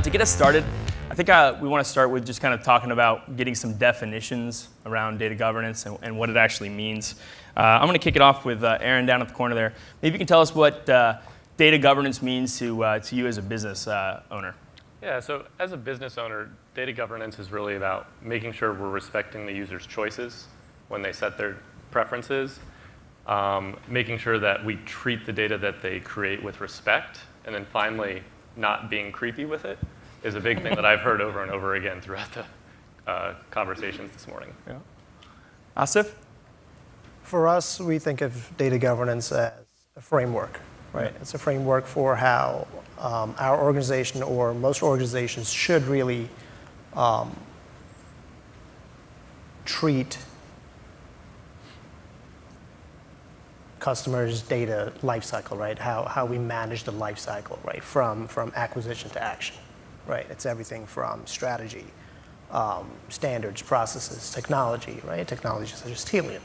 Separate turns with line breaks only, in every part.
to get us started, I think we want to start with just kind of talking about getting some definitions around data governance and what it actually means. I'm going to kick it off with Aaron down at the corner there. Maybe you can tell us what data governance means to you as a business owner.
Yeah, so as a business owner, data governance is really about making sure we're respecting the user's choices when they set their preferences, making sure that we treat the data that they create with respect, and then finally, not being creepy with it is a big thing that I've heard over and over again throughout the conversations this morning.
Yeah. Asif?
For us, we think of data governance as a framework, right? It's a framework for how our organization or most organizations should really treat customers' data lifecycle, right? How we manage the lifecycle, right? From acquisition to action, right? It's everything from strategy, standards, processes, technology, right? Technology such as Tealium.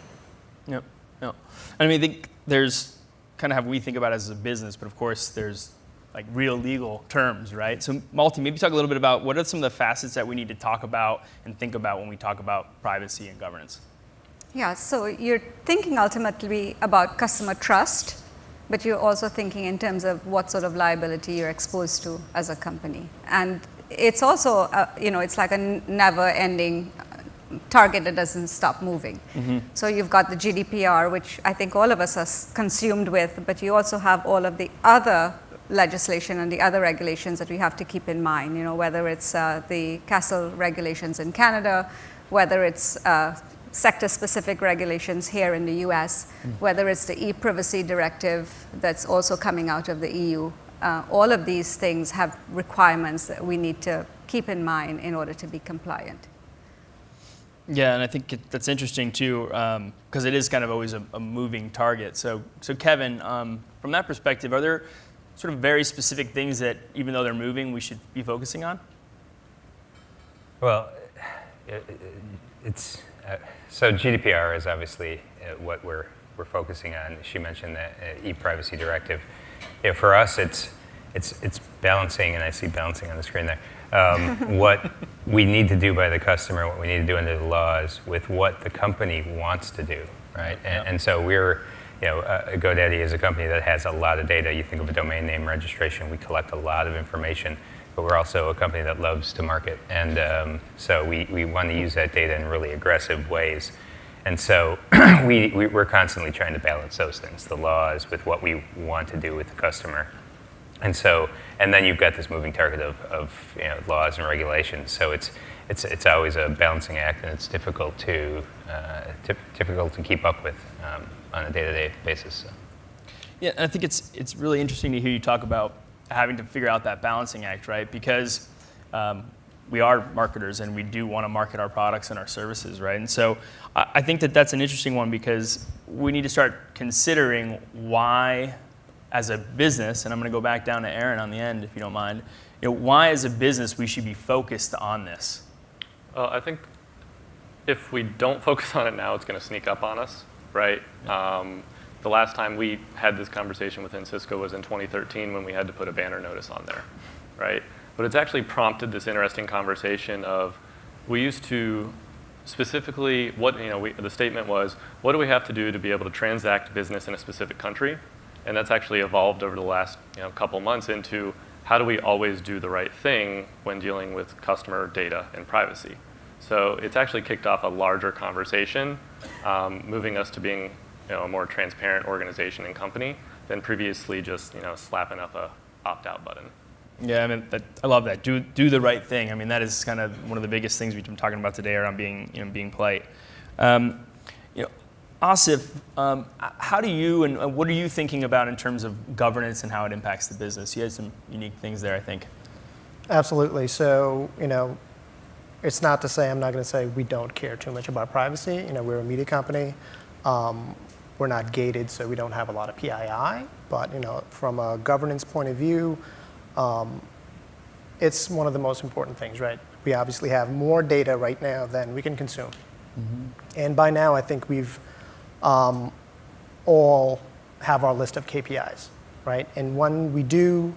Yep. No. I mean, I think there's kind of how we think about it as a business, but of course there's like real legal terms, right? So Malti, maybe talk a little bit about what are some of the facets that we need to talk about and think about when we talk about privacy and governance.
Yeah, so you're thinking ultimately about customer trust, but you're also thinking in terms of what sort of liability you're exposed to as a company. And it's also, it's like a never-ending target that doesn't stop moving. Mm-hmm. So you've got the GDPR, which I think all of us are consumed with, but you also have all of the other legislation and the other regulations that we have to keep in mind, whether it's the CASL regulations in Canada, whether it's sector-specific regulations here in the US, whether it's the e-privacy directive that's also coming out of the EU. All of these things have requirements that we need to keep in mind in order to be compliant.
Yeah, and I think that's interesting too, because it is kind of always a moving target. So Kevin, from that perspective, are there sort of very specific things that, even though they're moving, we should be focusing on?
Well, it's so GDPR is obviously what we're focusing on. She mentioned that e-privacy directive. For us, it's balancing, and I see balancing on the screen there. What we need to do by the customer, what we need to do under the laws, with what the company wants to do, right? And so we're, GoDaddy is a company that has a lot of data. You think of a domain name registration, we collect a lot of information, but we're also a company that loves to market. And so we want to use that data in really aggressive ways. And so we're constantly trying to balance those things, the laws with what we want to do with the customer. And so, and then you've got this moving target of laws and regulations. So it's always a balancing act, and it's difficult to keep up with on a day-to-day basis. So.
Yeah, and I think it's really interesting to hear you talk about having to figure out that balancing act, right? Because we are marketers and we do want to market our products and our services, right? And so I think that's an interesting one, because we need to start considering why, as a business, and I'm going to go back down to Aaron on the end, if you don't mind, why as a business we should be focused on this?
I think if we don't focus on it now, it's going to sneak up on us, right? The last time we had this conversation within Cisco was in 2013 when we had to put a banner notice on there, right? But it's actually prompted this interesting conversation of, we used to specifically, the statement was, what do we have to do to be able to transact business in a specific country? And that's actually evolved over the last couple months into, how do we always do the right thing when dealing with customer data and privacy? So it's actually kicked off a larger conversation, moving us to being a more transparent organization and company than previously just slapping up a opt-out button.
Yeah, I mean, I love that. Do the right thing. I mean, that is kind of one of the biggest things we've been talking about today around being polite. Asif, how do you and what are you thinking about in terms of governance and how it impacts the business? You had some unique things there, I think.
Absolutely. So, it's not to say, I'm not going to say we don't care too much about privacy. We're a media company. We're not gated, so we don't have a lot of PII. But, from a governance point of view, it's one of the most important things, right? We obviously have more data right now than we can consume. Mm-hmm. And by now, I think we've all have our list of KPIs, right? And when we do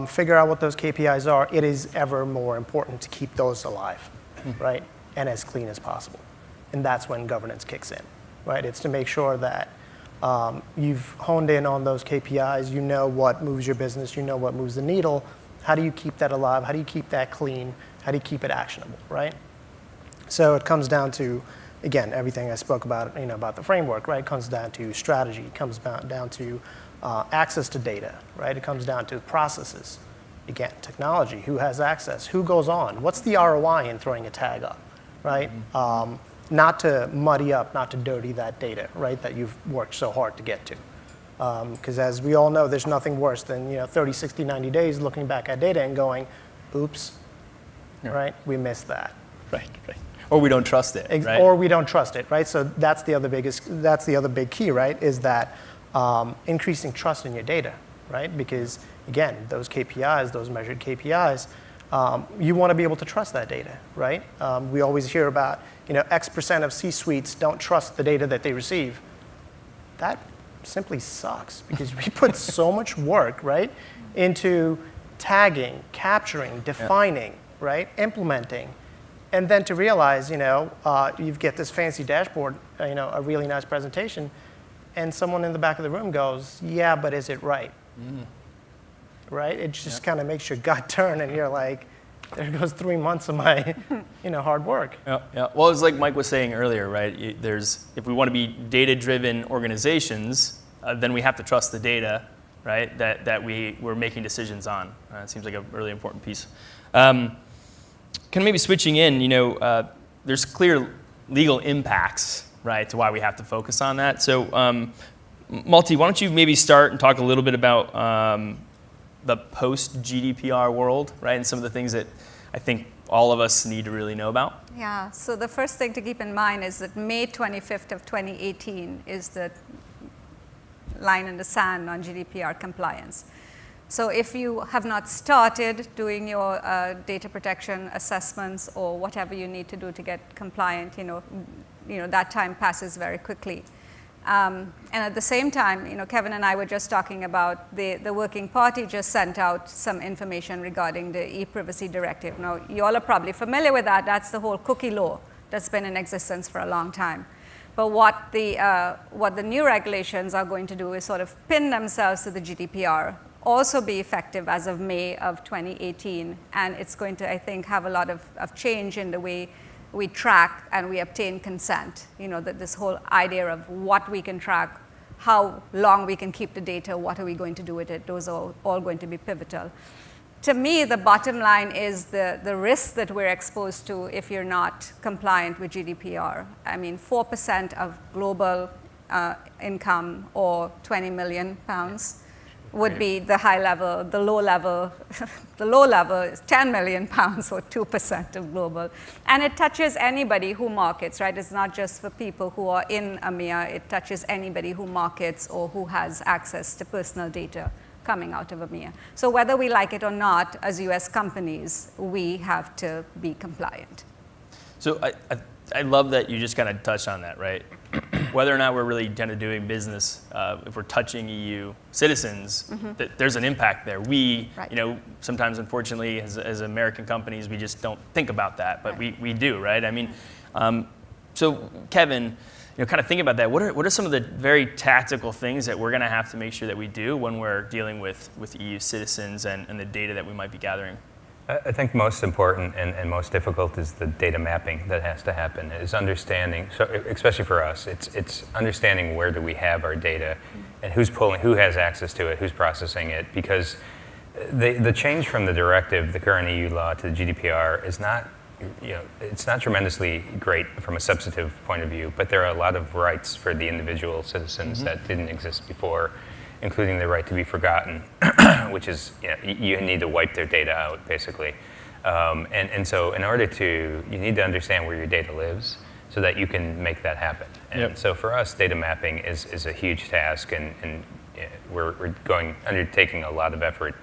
figure out what those KPIs are, it is ever more important to keep those alive, right? And as clean as possible. And that's when governance kicks in, right? It's to make sure that you've honed in on those KPIs, you know what moves your business, you know what moves the needle. How do you keep that alive? How do you keep that clean? How do you keep it actionable, right? So it comes down to, again, everything I spoke about, about the framework, right? It comes down to strategy, it comes down to access to data, right? It comes down to processes. Again, technology, who has access, who goes on, what's the ROI in throwing a tag up, right? Not to muddy up, not to dirty that data, right, that you've worked so hard to get to. Because as we all know, there's nothing worse than 30, 60, 90 days looking back at data and going, oops, right, we missed that.
Right. Or we don't trust it, right?
Or we don't trust it, right? So that's the other big key, right, is that increasing trust in your data, right? Because again, those KPIs, those measured KPIs, you want to be able to trust that data, right? We always hear about, X% of C-suites don't trust the data that they receive. That simply sucks because we put so much work, right, into tagging, capturing, defining, right, implementing, and then to realize, you get this fancy dashboard, a really nice presentation, and someone in the back of the room goes, yeah, but is it right? Right? It just kind of makes your gut turn, and you're like, there goes 3 months of my, hard work.
Yeah. Well, it's like Mike was saying earlier, right? If we want to be data-driven organizations, then we have to trust the data, right? That we're making decisions on. It seems like a really important piece. Kind of maybe switching in, there's clear legal impacts, right, to why we have to focus on that. So, Malti, why don't you maybe start and talk a little bit about the post-GDPR world, right, and some of the things that I think all of us need to really know about?
Yeah, so the first thing to keep in mind is that May 25th of 2018 is the line in the sand on GDPR compliance. So if you have not started doing your data protection assessments or whatever you need to do to get compliant, that time passes very quickly. And at the same time, Kevin and I were just talking about the working party just sent out some information regarding the e-privacy directive. Now, you all are probably familiar with that. That's the whole cookie law that's been in existence for a long time. But what the new regulations are going to do is sort of pin themselves to the GDPR, also be effective as of May of 2018. And it's going to, I think, have a lot of change in the way we track and we obtain consent. This whole idea of what we can track, how long we can keep the data, what are we going to do with it, those are all going to be pivotal. To me, the bottom line is the risk that we're exposed to if you're not compliant with GDPR. I mean, 4% of global income, or 20 million pounds, would be the high level. The low level is 10 million pounds, or 2% of global. And it touches anybody who markets, right? It's not just for people who are in EMEA. It touches anybody who markets or who has access to personal data coming out of EMEA. So whether we like it or not, as US companies, we have to be compliant.
So I love that you just kind of touched on that, right? Whether or not we're really kind of doing business, if we're touching EU citizens, there's an impact there. We,
right.
Sometimes, unfortunately, as American companies, we just don't think about that, but
right.
we do, right? I mean, so Kevin, kind of think about that. What are some of the very tactical things that we're going to have to make sure that we do when we're dealing with EU citizens and the data that we might be gathering?
I think most important and most difficult is the data mapping that has to happen, is understanding, so especially for us, it's understanding where do we have our data and who has access to it, who's processing it, because the change from the directive, the current EU law, to the GDPR is not, it's not tremendously great from a substantive point of view, but there are a lot of rights for the individual citizens that didn't exist before, including the right to be forgotten, which is, you need to wipe their data out, basically. And so in order to, you need to understand where your data lives so that you can make that happen. And so for us, data mapping is a huge task, and we're undertaking a lot of effort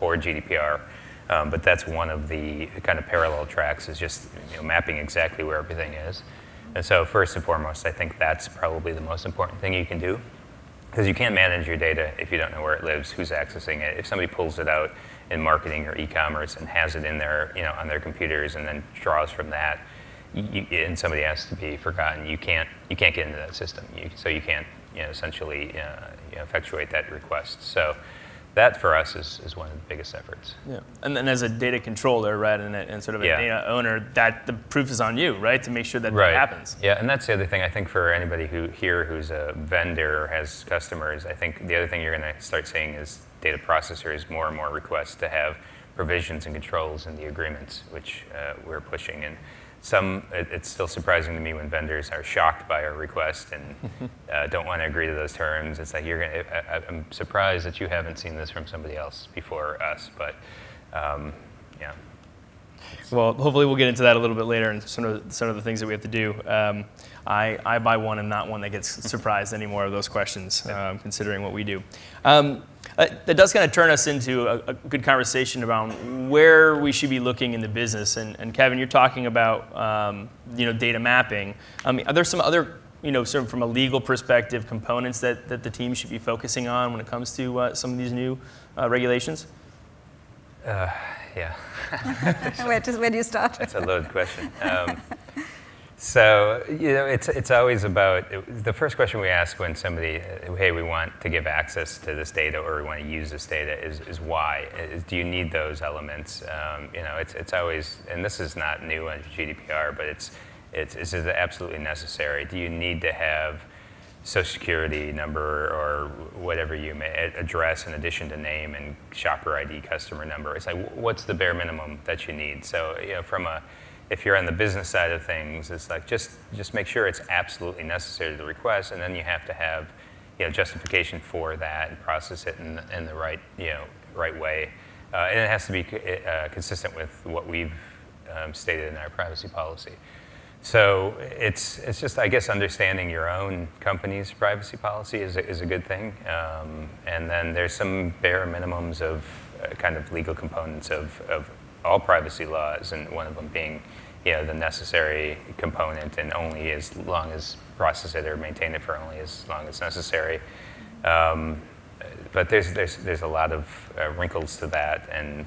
for GDPR. But that's one of the kind of parallel tracks, is just mapping exactly where everything is. And so first and foremost, I think that's probably the most important thing you can do. Because you can't manage your data if you don't know where it lives, who's accessing it. If somebody pulls it out in marketing or e-commerce and has it in their, on their computers and then draws from that, and somebody has to be forgotten, you can't get into that system. So you can't, essentially effectuate that request. So that for us is one of the biggest efforts.
Yeah, and then as a data controller, right, and sort of a
Yeah.
data owner, that the proof is on you, right, to make sure that
Right.
that happens.
Yeah, and that's the other thing I think for anybody who's a vendor or has customers. I think the other thing you're going to start seeing is data processors more and more requests to have provisions and controls in the agreements, which we're pushing. And it's still surprising to me when vendors are shocked by our request and don't want to agree to those terms. It's like I'm surprised that you haven't seen this from somebody else before us, but yeah.
Well, hopefully we'll get into that a little bit later and some of the things that we have to do. I by one am not one that gets surprised anymore of those questions, considering what we do. That does kind of turn us into a good conversation about where we should be looking in the business. And Kevin, you're talking about data mapping. Are there some other sort of from a legal perspective components that the team should be focusing on when it comes to some of these new regulations?
Yeah.
Where do you start?
That's a loaded question. So, it's always about, the first question we ask when somebody, hey, we want to give access to this data or we want to use this data is why? Do you need those elements? It's always, and this is not new under GDPR, but is it absolutely necessary? Do you need to have Social Security number or whatever you may address in addition to name and shopper ID, customer number? It's like, what's the bare minimum that you need? So, if you're on the business side of things, it's like just make sure it's absolutely necessary to the request, and then you have to have justification for that and process it in the right right way, and it has to be consistent with what we've stated in our privacy policy. So it's just, I guess, understanding your own company's privacy policy is a good thing, and then there's some bare minimums of kind of legal components of all privacy laws, and one of them being the necessary component, and only as long as process it or maintain it for only as long as necessary. But there's a lot of wrinkles to that, and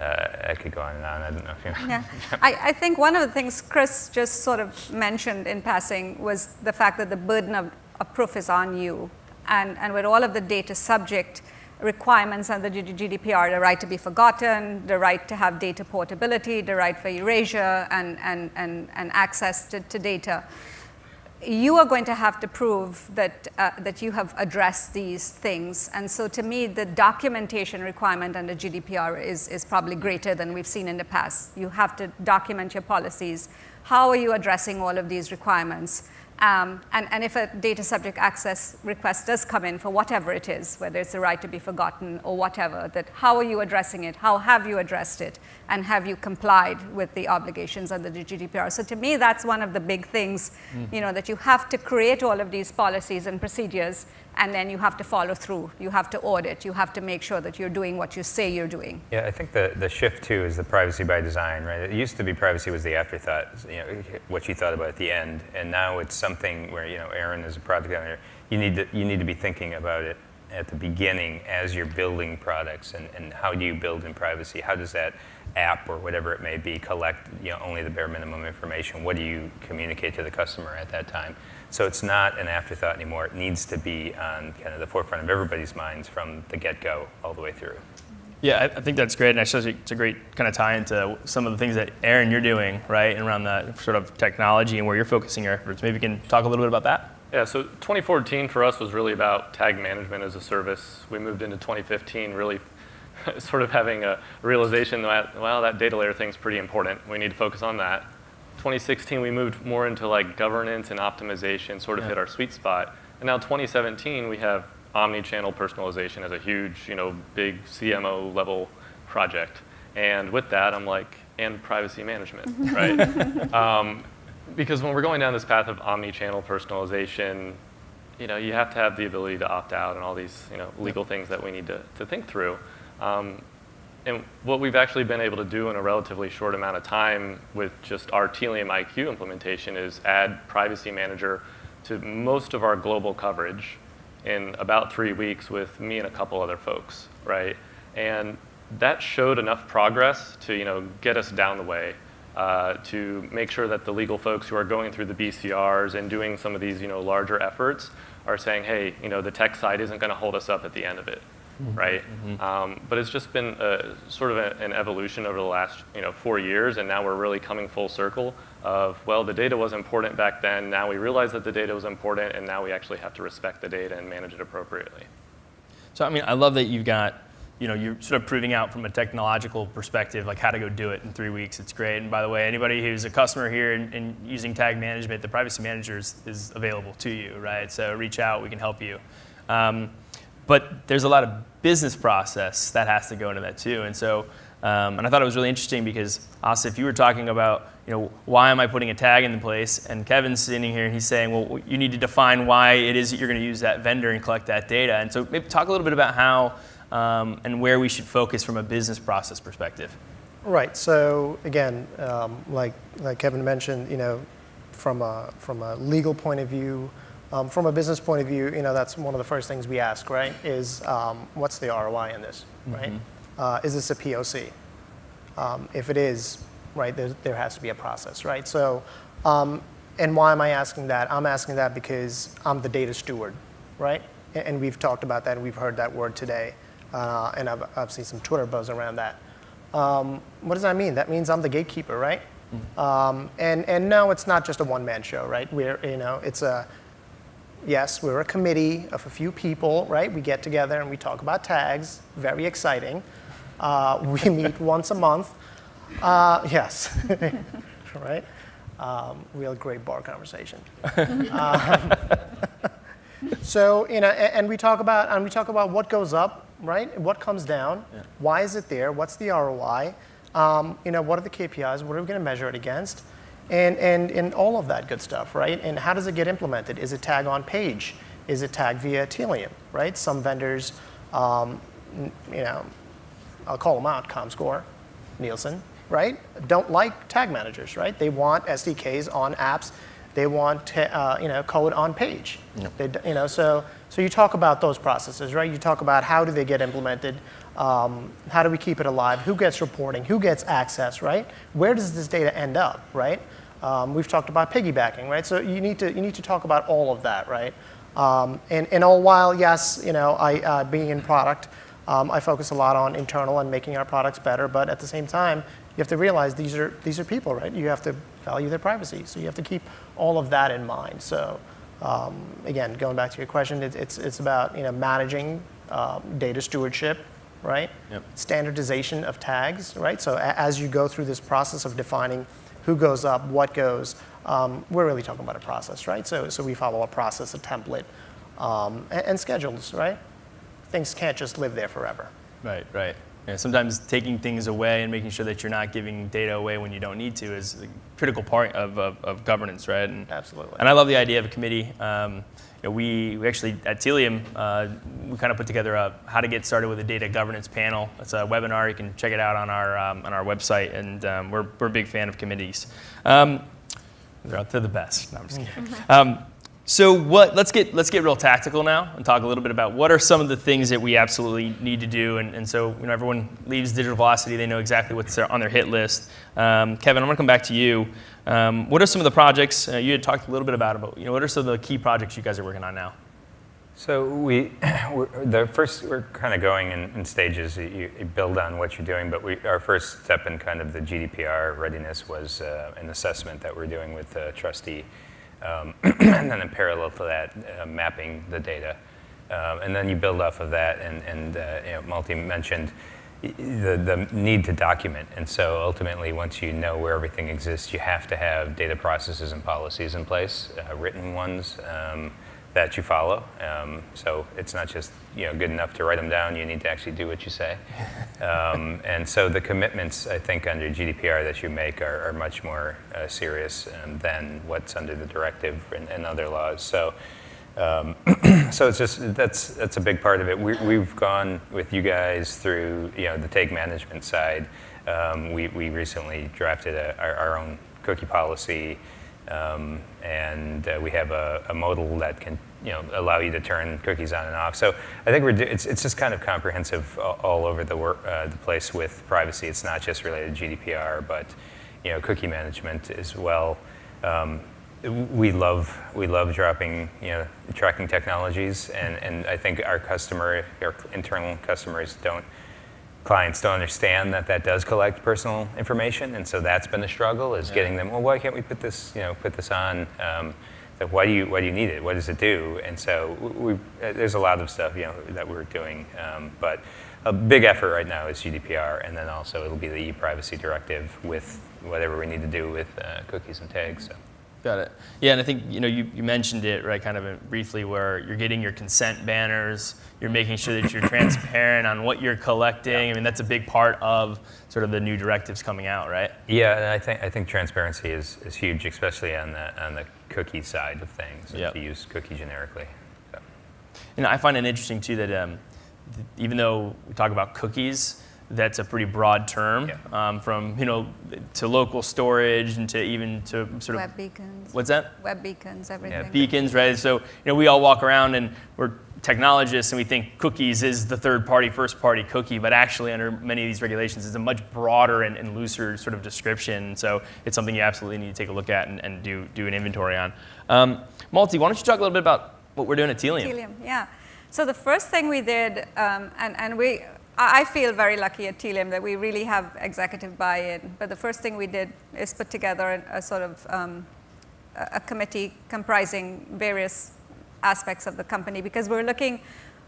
I could go on and on. I don't know if you.
Yeah, I think one of the things Chris just sort of mentioned in passing was the fact that the burden of proof is on you, and with all of the data subject requirements under the GDPR, the right to be forgotten, the right to have data portability, the right for erasure and access to data, you are going to have to prove that you have addressed these things. And so to me, the documentation requirement under GDPR is probably greater than we've seen in the past. You have to document your policies. How are you addressing all of these requirements? And if a data subject access request does come in for whatever it is, whether it's the right to be forgotten or whatever, that how are you addressing it? How have you addressed it? And have you complied with the obligations under the GDPR? So to me, that's one of the big things, that you have to create all of these policies and procedures, and then you have to follow through. You have to audit. You have to make sure that you're doing what you say you're doing.
Yeah, I think the shift too is the privacy by design, right? It used to be privacy was the afterthought, what you thought about at the end, and now it's something where Aaron is a product owner. You need to be thinking about it at the beginning as you're building products, and how do you build in privacy? How does that app or whatever it may be collect only the bare minimum information? What do you communicate to the customer at that time? So it's not an afterthought anymore. It needs to be on kind of the forefront of everybody's minds from the get-go all the way through. Yeah,
I think that's great, and actually it's a great kind of tie into some of the things that Aaron you're doing, right, and around that sort of technology and where you're focusing your efforts. Maybe you can talk a little bit about that.
Yeah, so 2014 for us was really about tag management as a service. We moved into 2015 really sort of having a realization that, well, that data layer thing's pretty important. We need to focus on that. 2016, we moved more into like governance and optimization, sort of hit our sweet spot. And now 2017, we have omni-channel personalization as a huge, big CMO level project. And with that, I'm like, and privacy management, right? Because when we're going down this path of omni-channel personalization, you have to have the ability to opt out and all these, legal things that we need to think through. And what we've actually been able to do in a relatively short amount of time with just our Tealium IQ implementation is add Privacy Manager to most of our global coverage. in about 3 weeks with me and a couple other folks, right? And that showed enough progress to get us down the way, to make sure that the legal folks who are going through the BCRs and doing some of these larger efforts are saying, hey, the tech side isn't going to hold us up at the end of it, right? But it's just been sort of an evolution over the last 4 years, and now we're really coming full circle of, well, the data was important back then, now we realize that the data was important, and now we actually have to respect the data and manage it appropriately.
So I mean, I love that you've got, you're sort of proving out from a technological perspective, like how to go do it in 3 weeks. It's great. And by the way, anybody who's a customer here and using tag management, the privacy manager is available to you, right? So reach out, we can help you. But there's a lot of business process that has to go into that too. And so, and I thought it was really interesting because, Asa, if you were talking about, why am I putting a tag in place? And Kevin's sitting here and he's saying, well, you need to define why it is that you're going to use that vendor and collect that data. And so maybe talk a little bit about how and where we should focus from a business process perspective.
Right. So again, like Kevin mentioned, from a legal point of view, from a business point of view, that's one of the first things we ask, right? Is what's the ROI in this, right? Is this a POC? If it is, right, there has to be a process, right? So, and why am I asking that? I'm asking that because I'm the data steward, right? And we've talked about that, and we've heard that word today, and I've seen some Twitter buzz around that. What does that mean? That means I'm the gatekeeper, right? And no, it's not just a one-man show, right? Yes, we're a committee of a few people, right? We get together and we talk about tags, very exciting. We meet once a month. Yes, right? Real great bar conversation. So, and we talk about what goes up, right? What comes down? Yeah. Why is it there? What's the ROI? What are the KPIs? What are we going to measure it against? And all of that good stuff, right? And how does it get implemented? Is it tag on page? Is it tagged via Tealium, right? Some vendors, I'll call them out, ComScore, Nielsen, right? Don't like tag managers, right? They want SDKs on apps. They want code on page. Yep. So you talk about those processes, right? You talk about how do they get implemented, how do we keep it alive, who gets reporting, who gets access, right? Where does this data end up, right? We've talked about piggybacking, right? So you need to talk about all of that, right? And all while, yes, I being in product, I focus a lot on internal and making our products better, but at the same time, you have to realize these are people, right? You have to value their privacy, so you have to keep all of that in mind. So again, going back to your question, it's about managing data stewardship, right? Yep. Standardization of tags, right? So as you go through this process of defining who goes up, what goes, we're really talking about a process, right? So we follow a process, a template, and schedules, right? Things can't just live there forever.
Right. Yeah, sometimes taking things away and making sure that you're not giving data away when you don't need to is a critical part of governance, right? And,
absolutely.
And I love the idea of a committee. We actually, at Tealium, we kind of put together how to get started with a data governance panel. It's a webinar. You can check it out on our website, and we're a big fan of committees. They're the best. No, I'm just kidding. So let's get real tactical now and talk a little bit about what are some of the things that we absolutely need to do. And so everyone leaves Digital Velocity, they know exactly what's on their hit list. Kevin, I'm going to come back to you. What are some of the projects you had talked a little bit about what are some of the key projects you guys are working on now?
So we're kind of going in stages. You build on what you're doing, but our first step in kind of the GDPR readiness was an assessment that we're doing with the trustee. And then in parallel to that, mapping the data. And then you build off of that, and Malti mentioned the need to document. And so ultimately, once you know where everything exists, you have to have data processes and policies in place, written ones that you follow. So it's not just good enough to write them down. You need to actually do what you say. And so the commitments, I think, under GDPR that you make are much more serious than what's under the directive and other laws. So so it's just that's a big part of it. We've gone with you guys through the tag management side. We recently drafted our own cookie policy. And we have a modal that can allow you to turn cookies on and off. So I think it's just kind of comprehensive all over the place with privacy. It's not just related to GDPR, but cookie management as well. We love dropping tracking technologies, and I think our internal clients don't understand that does collect personal information, and so that's been a struggle, is getting them, well, why can't we put this on? Why do you need it? What does it do? And so there's a lot of stuff that we're doing, but a big effort right now is GDPR, and then also it'll be the e-privacy directive with whatever we need to do with cookies and tags. So.
Got it. Yeah, and I think you mentioned it right, kind of briefly, where you're getting your consent banners, you're making sure that you're transparent on what you're collecting. I mean, that's a big part of sort of the new directives coming out, right?
Yeah, and I think transparency is huge, especially on the cookie side of things.
Yep.
To use cookie generically. So.
And I find it interesting too that even though we talk about cookies, that's a pretty broad term, from to local storage and to even to sort of
web beacons.
What's that?
Web beacons, everything.
Yeah, beacons, right? So we all walk around and we're technologists and we think cookies is the third-party, first-party cookie, but actually under many of these regulations, it's a much broader and looser sort of description. So it's something you absolutely need to take a look at and do an inventory on. Malti, why don't you talk a little bit about what we're doing at Tealium?
Tealium, yeah. So the first thing we did, I feel very lucky at Tealium that we really have executive buy-in. But the first thing we did is put together a sort of a committee comprising various aspects of the company, because we're looking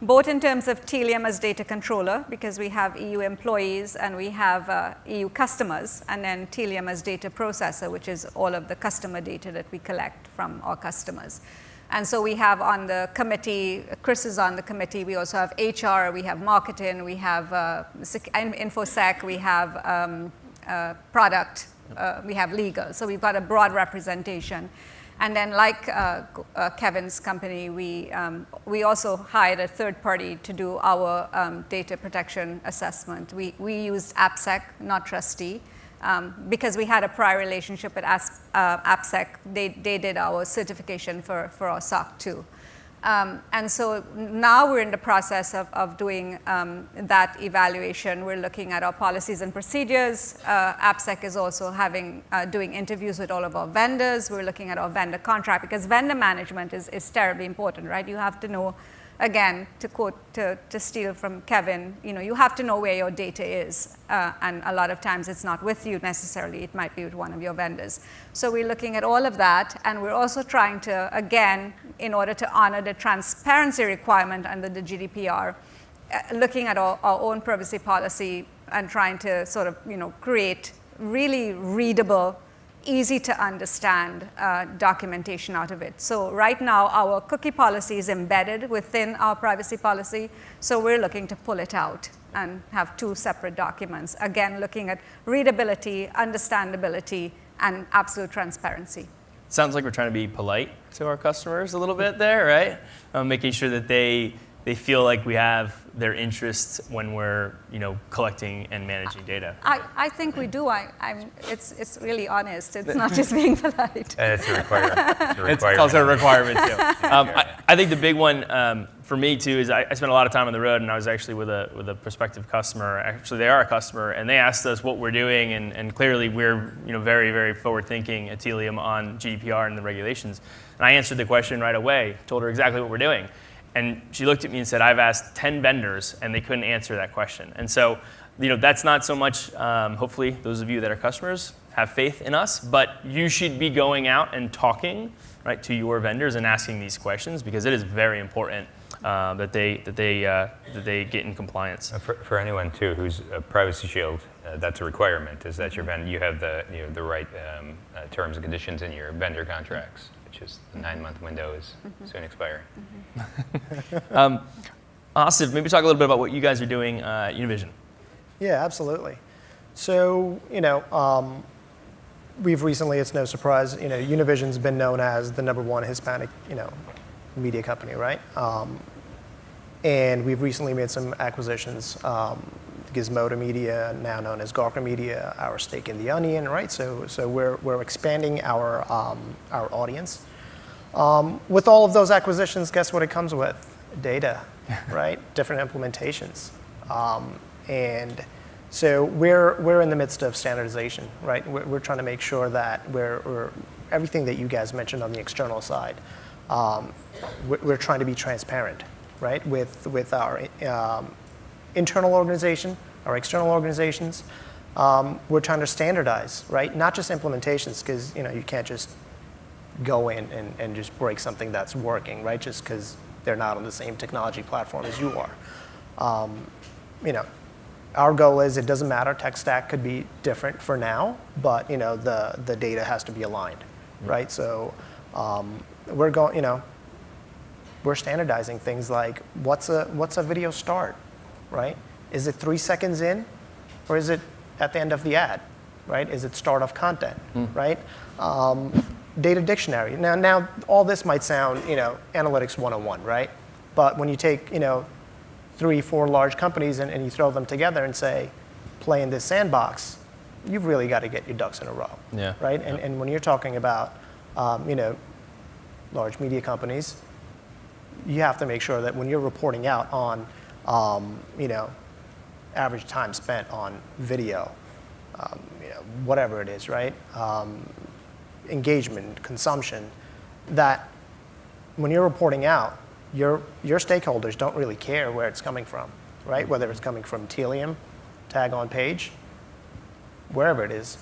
both in terms of Tealium as data controller, because we have EU employees and we have EU customers, and then Tealium as data processor, which is all of the customer data that we collect from our customers. And so we have on the committee, Chris is on the committee, we also have HR, we have marketing, we have InfoSec, we have product, we have legal. So we've got a broad representation. And then like Kevin's company, we also hired a third party to do our data protection assessment. We used AppSec, not Trustee. Because we had a prior relationship with AppSec, they did our certification for our SOC 2. And so now we're in the process of doing that evaluation. We're looking at our policies and procedures. AppSec is also doing interviews with all of our vendors. We're looking at our vendor contract, because vendor management is terribly important, right? You have to know, again, to steal from Kevin, you have to know where your data is, and a lot of times it's not with you necessarily, it might be with one of your vendors. So we're looking at all of that, and we're also trying to, again, in order to honor the transparency requirement under the GDPR, looking at our own privacy policy and trying to sort of, create really readable, easy to understand documentation out of it. So right now, our cookie policy is embedded within our privacy policy, so we're looking to pull it out and have two separate documents, again, looking at readability, understandability, and absolute transparency.
Sounds like we're trying to be polite to our customers a little bit there, right? Making sure that they feel like we have their interests when we're collecting and managing data.
I think we do. It's really honest. It's not just being polite.
And it's a requirement.
It's also a requirement too. I think the big one for me too is I spent a lot of time on the road, and I was actually with a prospective customer. Actually, they are a customer, and they asked us what we're doing, and clearly we're very, very forward thinking at Tealium on GDPR and the regulations. And I answered the question right away, told her exactly what we're doing. And she looked at me and said, I've asked 10 vendors, and they couldn't answer that question. And so, that's not so much, hopefully, those of you that are customers have faith in us, but you should be going out and talking, right, to your vendors and asking these questions, because it is very important that they get in compliance.
For anyone, too, who's a Privacy Shield, that's a requirement, is that your vendor, you have the right terms and conditions in your vendor contracts, which is the 9-month window is soon expiring.
Asif, maybe talk a little bit about what you guys are doing at Univision.
Yeah, absolutely. So, we've recently, it's no surprise, Univision's been known as the #1 Hispanic, media company, right? And we've recently made some acquisitions. Gizmodo Media, now known as Gawker Media, our stake in The Onion, right? So we're expanding our audience. With all of those acquisitions, guess what it comes with? Data, right? Different implementations. And so we're in the midst of standardization, right? We're trying to make sure that we're everything that you guys mentioned on the external side, we're trying to be transparent, right? With our internal organization, our external organizations, we're trying to standardize, right? Not just implementations, because you can't just go in and just break something that's working, right? Just because they're not on the same technology platform as you are. Our goal is it doesn't matter. Tech stack could be different for now, but the data has to be aligned, right? So we're standardizing things like what's a video start, right? Is it 3 seconds in, or is it at the end of the ad, right? Is it start of content, right? Data dictionary. Now all this might sound analytics 101, right? But when you take 3-4 large companies and you throw them together and say, play in this sandbox, you've really got to get your ducks in a row, right? And when you're talking about large media companies, you have to make sure that when you're reporting out on average time spent on video, whatever it is, right? Engagement, consumption, that when you're reporting out, your stakeholders don't really care where it's coming from, right? Whether it's coming from Tealium, tag on page, wherever it is.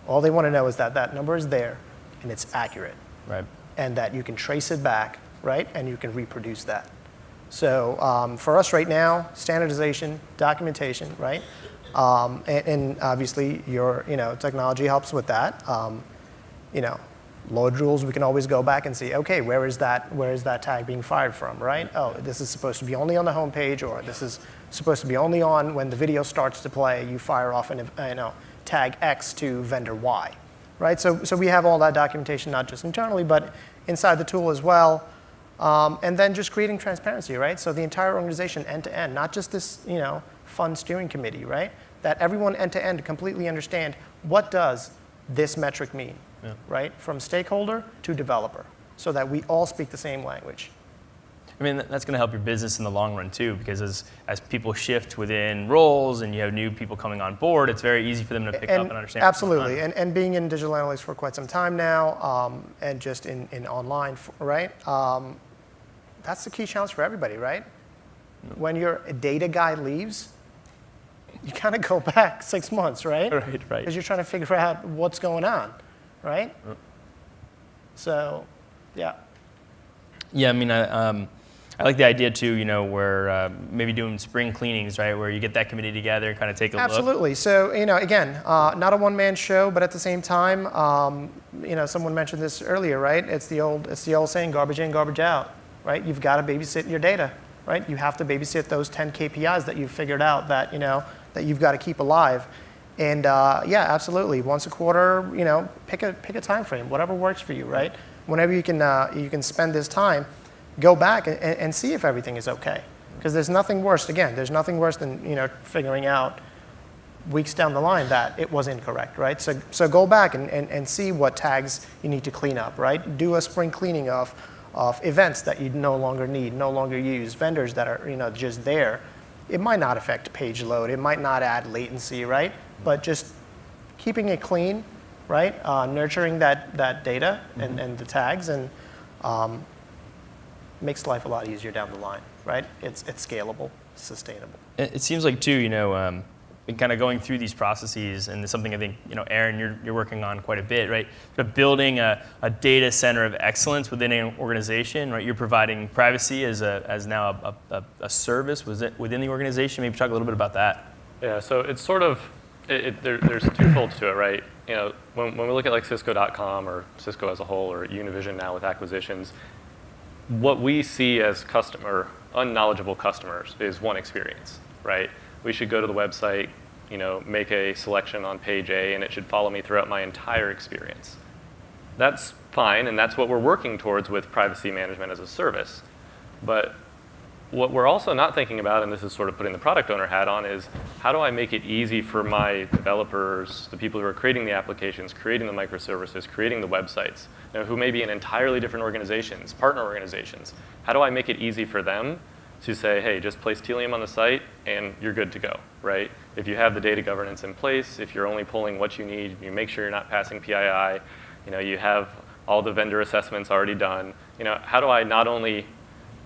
All they want to know is that that number is there and it's accurate.
Right.
And that you can trace it back, right? And you can reproduce that. So for us right now, standardization, documentation, right? And obviously your technology helps with that. Load rules, we can always go back and see, okay, where is that tag being fired from, right? Oh, this is supposed to be only on the home page, or this is supposed to be only on when the video starts to play, you fire off tag X to vendor Y, right? So we have all that documentation, not just internally, but inside the tool as well. And then just creating transparency, right? So the entire organization end to end, not just this fun steering committee, right? That everyone end to end completely understand what does this metric mean. Yeah. Right? From stakeholder to developer, so that we all speak the same language.
I mean, that's going to help your business in the long run too, because as people shift within roles and you have new people coming on board, it's very easy for them to pick up and understand.
Absolutely, and being in digital analytics for quite some time now, and just in online, right? That's the key challenge for everybody, right? When your data guy leaves, you kind of go back 6 months, right?
Right.
Because you're trying to figure out what's going on. Right? So, yeah.
Yeah, I mean, I like the idea too, where maybe doing spring cleanings, right? Where you get that committee together, kind of take a look.
Absolutely. So, again, not a one-man show, but at the same time, someone mentioned this earlier, right? It's the old saying, garbage in, garbage out, right? You've got to babysit your data, right? You have to babysit those 10 KPIs that you've figured out that, that you've got to keep alive. And yeah, absolutely. Once a quarter, pick a time frame, whatever works for you, right? Whenever you can spend this time, go back and see if everything is okay. Because there's nothing worse. Again, there's nothing worse than figuring out weeks down the line that it was incorrect, right? So go back and see what tags you need to clean up, right? Do a spring cleaning of events that you no longer need, no longer use, vendors that are just there. It might not affect page load. It might not add latency, right? But just keeping it clean, right? Nurturing that data and the tags, and makes life a lot easier down the line, right? It's scalable, sustainable.
It seems like too, in kind of going through these processes, and it's something I think Aaron, you're working on quite a bit, right? But building a data center of excellence within an organization, right? You're providing privacy as now a service within the organization. Maybe talk a little bit about that.
Yeah, so it's sort of there's twofold to it, right? When we look at like Cisco.com or Cisco as a whole, or Univision now with acquisitions, what we see as unknowledgeable customers is one experience, right? We should go to the website, make a selection on page A, and it should follow me throughout my entire experience. That's fine, and that's what we're working towards with privacy management as a service. But what we're also not thinking about, and this is sort of putting the product owner hat on, is how do I make it easy for my developers, the people who are creating the applications, creating the microservices, creating the websites, who may be in entirely different organizations, partner organizations. How do I make it easy for them to say, hey, just place Tealium on the site and you're good to go, right? If you have the data governance in place, if you're only pulling what you need, you make sure you're not passing PII, you have all the vendor assessments already done. How do I not only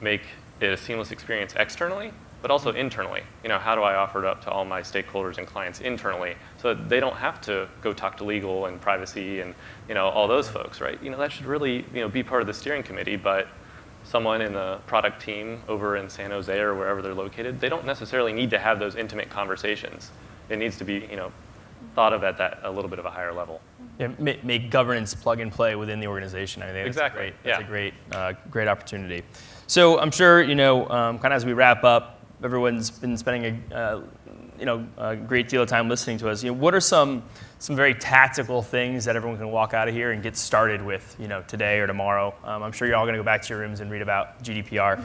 make it a seamless experience externally, but also internally? How do I offer it up to all my stakeholders and clients internally so that they don't have to go talk to legal and privacy and all those folks, right? That should really be part of the steering committee, but someone in the product team over in San Jose or wherever they're located, they don't necessarily need to have those intimate conversations. It needs to be thought of at that a little bit of a higher level.
Yeah, make governance plug and play within the organization. I think
Exactly.
That's a great opportunity. So I'm sure kind of as we wrap up, everyone's been spending a great deal of time listening to us. What are some very tactical things that everyone can walk out of here and get started with today or tomorrow? I'm sure you're all going to go back to your rooms and read about GDPR.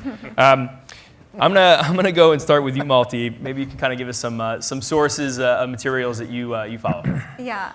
I'm gonna go and start with you, Malti. Maybe you can kind of give us some sources of materials that you follow.
Yeah.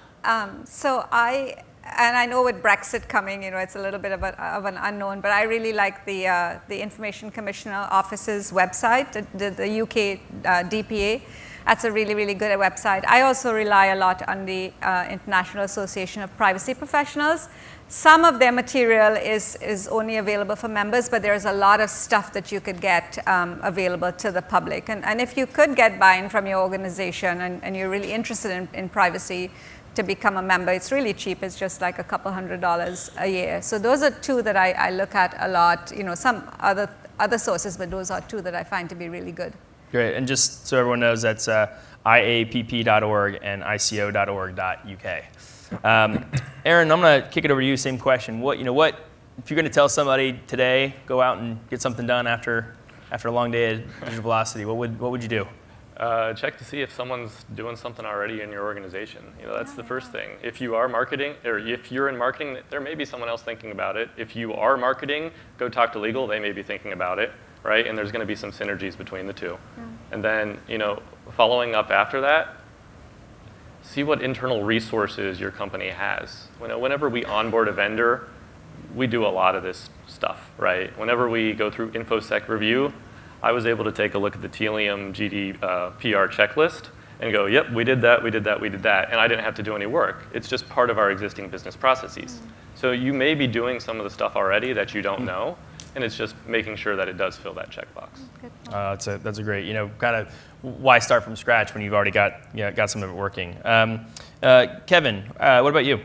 So I know with Brexit coming, it's a little bit of an unknown, but I really like the Information Commissioner Office's website, the UK DPA. That's a really, really good website. I also rely a lot on the International Association of Privacy Professionals. Some of their material is only available for members, but there's a lot of stuff that you could get available to the public. And if you could get buy-in from your organization and you're really interested in privacy, to become a member, it's really cheap. It's just like a couple $100 a year. So those are two that I look at a lot. Some other sources, but those are two that I find to be really good.
Great, and just so everyone knows, that's IAPP.org and ICO.org.uk. Aaron, I'm going to kick it over to you. Same question. What if you're going to tell somebody today, go out and get something done after a long day at Digital Velocity? What would you do?
Check to see if someone's doing something already in your organization. That's the first thing. If you are marketing, or if you're in marketing, there may be someone else thinking about it. If you are marketing, go talk to legal. They may be thinking about it, right? And there's going to be some synergies between the two. And then, following up after that, see what internal resources your company has. Whenever we onboard a vendor, we do a lot of this stuff, right? Whenever we go through InfoSec review, I was able to take a look at the Tealium GDPR checklist and go, yep, we did that, we did that, we did that, and I didn't have to do any work. It's just part of our existing business processes. So you may be doing some of the stuff already that you don't know, and it's just making sure that it does fill that checkbox.
That's a great, kind of why start from scratch when you've already got some of it working. Kevin, what about you?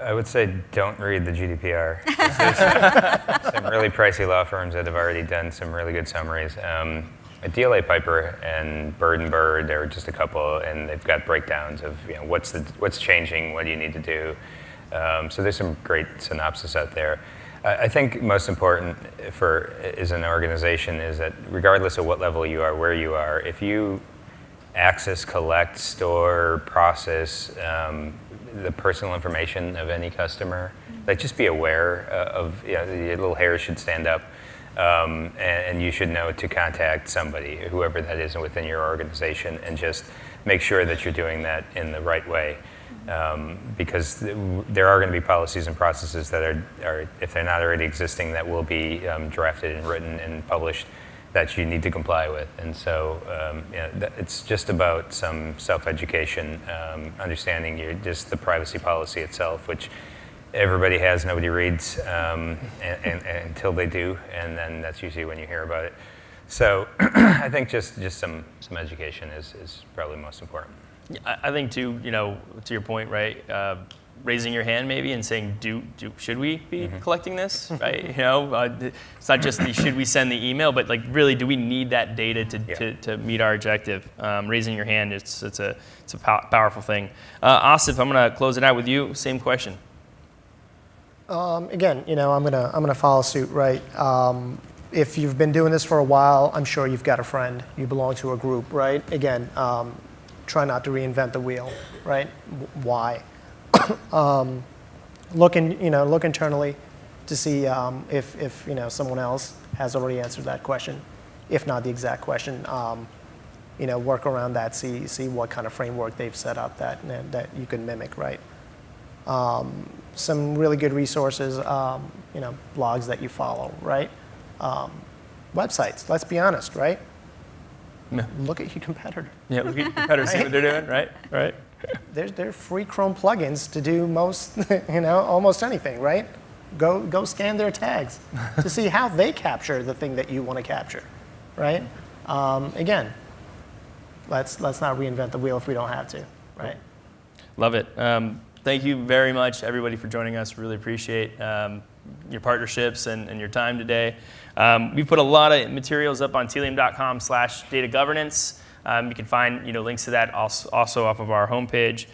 I would say don't read the GDPR. There's some really pricey law firms that have already done some really good summaries. DLA Piper and Bird, there are just a couple, and they've got breakdowns of what's changing, what do you need to do. So there's some great synopsis out there. I think most important as an organization is that regardless of what level you are, where you are, if you access, collect, store, process the personal information of any customer, just be aware of, your little hairs should stand up, and you should know to contact somebody, whoever that is within your organization, and just make sure that you're doing that in the right way. Because there are going to be policies and processes that are, if they're not already existing, that will be drafted and written and published that you need to comply with. And so it's just about some self-education, understanding just the privacy policy itself, which everybody has, nobody reads until they do, and then that's usually when you hear about it. So I think just some education is probably most important.
I think too, to your point, right? Raising your hand maybe and saying, should we be collecting this, right? It's not just the should we send the email, but really, do we need that data to meet our objective? Raising your hand, it's a powerful thing. Asif, I'm going to close it out with you. Same question.
Again, I'm gonna follow suit, right? If you've been doing this for a while, I'm sure you've got a friend. You belong to a group, right? Again, try not to reinvent the wheel, right? Why? Look internally to see if someone else has already answered that question. if not the exact question. Work around that, see what kind of framework they've set up that you can mimic, right? Some really good resources, blogs that you follow, right? Websites, let's be honest, right?
Yeah.
Look at your competitor.
Yeah, look at your competitors, see what they're doing, right? Right.
There are free Chrome plugins to do most, almost anything, right? Go scan their tags to see how they capture the thing that you want to capture, right? Again, let's not reinvent the wheel if we don't have to, right?
Love it. Thank you very much, everybody, for joining us. Really appreciate your partnerships and your time today. We put a lot of materials up on tealium.com/data governance. You can find links to that also off of our homepage.